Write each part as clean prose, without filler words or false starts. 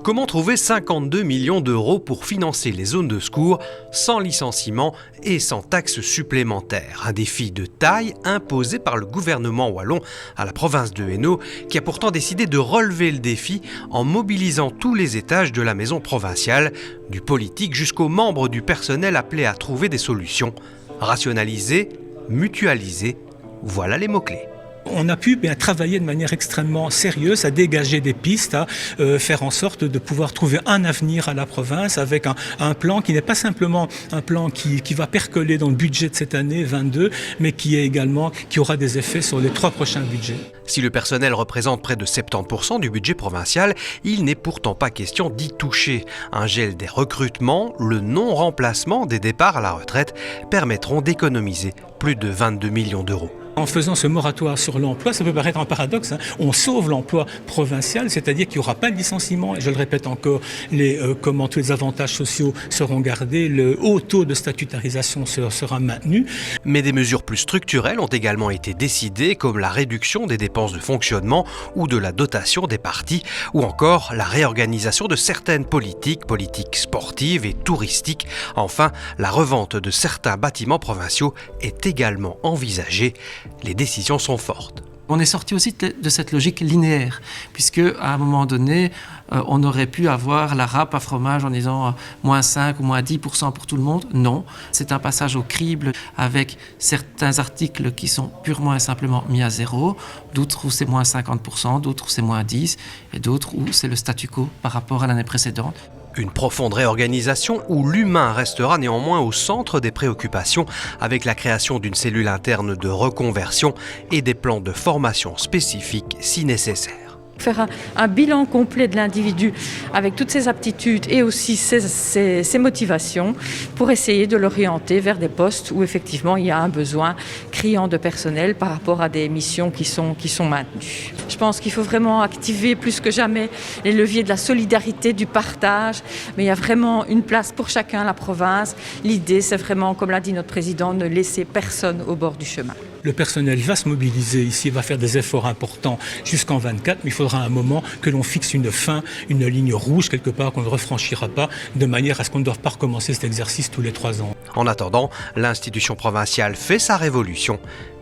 Comment trouver 52 millions d'euros pour financer les zones de secours sans licenciement et sans taxes supplémentaires? Un défi de taille imposé par le gouvernement wallon à la province de Hainaut, qui a pourtant décidé de relever le défi en mobilisant tous les étages de la maison provinciale, du politique jusqu'aux membres du personnel appelés à trouver des solutions. Rationaliser, mutualiser, voilà les mots-clés. On a pu travailler de manière extrêmement sérieuse, à dégager des pistes, à faire en sorte de pouvoir trouver un avenir à la province avec un plan qui n'est pas simplement un plan qui va percoler dans le budget de cette année 22, mais qui aura des effets sur les 3 prochains budgets. Si le personnel représente près de 70% du budget provincial, il n'est pourtant pas question d'y toucher. Un gel des recrutements, le non-remplacement des départs à la retraite permettront d'économiser plus de 22 millions d'euros. En faisant ce moratoire sur l'emploi, ça peut paraître un paradoxe, on sauve l'emploi provincial, c'est-à-dire qu'il n'y aura pas de licenciement, et je le répète encore, tous les avantages sociaux seront gardés, le haut taux de statutarisation sera maintenu. Mais des mesures plus structurelles ont également été décidées, comme la réduction des dépenses de fonctionnement ou de la dotation des partis, ou encore la réorganisation de certaines politiques sportives et touristiques. Enfin, la revente de certains bâtiments provinciaux est également envisagée. Les décisions sont fortes. On est sorti aussi de cette logique linéaire, puisque à un moment donné, on aurait pu avoir la râpe à fromage en disant moins 5 ou moins 10% pour tout le monde. Non, c'est un passage au crible avec certains articles qui sont purement et simplement mis à zéro, d'autres où c'est moins 50%, d'autres où c'est moins 10%, et d'autres où c'est le statu quo par rapport à l'année précédente. Une profonde réorganisation où l'humain restera néanmoins au centre des préoccupations, avec la création d'une cellule interne de reconversion et des plans de formation spécifiques si nécessaire. Faire un bilan complet de l'individu avec toutes ses aptitudes et aussi ses motivations pour essayer de l'orienter vers des postes où effectivement il y a un besoin criant de personnel par rapport à des missions qui sont maintenues. Je pense qu'il faut vraiment activer plus que jamais les leviers de la solidarité, du partage, mais il y a vraiment une place pour chacun à la province. L'idée, c'est vraiment, comme l'a dit notre président, ne laisser personne au bord du chemin. Le personnel va se mobiliser ici, va faire des efforts importants jusqu'en 24, mais il faudra un moment que l'on fixe une fin, une ligne rouge quelque part qu'on ne refranchira pas, de manière à ce qu'on ne doive pas recommencer cet exercice tous les 3 ans. En attendant, l'institution provinciale fait sa révolution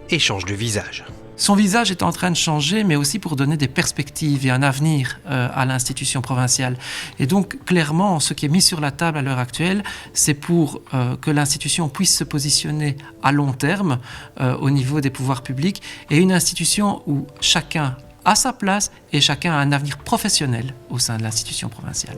et change de visage. Son visage est en train de changer, mais aussi pour donner des perspectives et un avenir à l'institution provinciale. Et donc, clairement, ce qui est mis sur la table à l'heure actuelle, c'est pour que l'institution puisse se positionner à long terme au niveau des pouvoirs publics, et une institution où chacun a sa place et chacun a un avenir professionnel au sein de l'institution provinciale.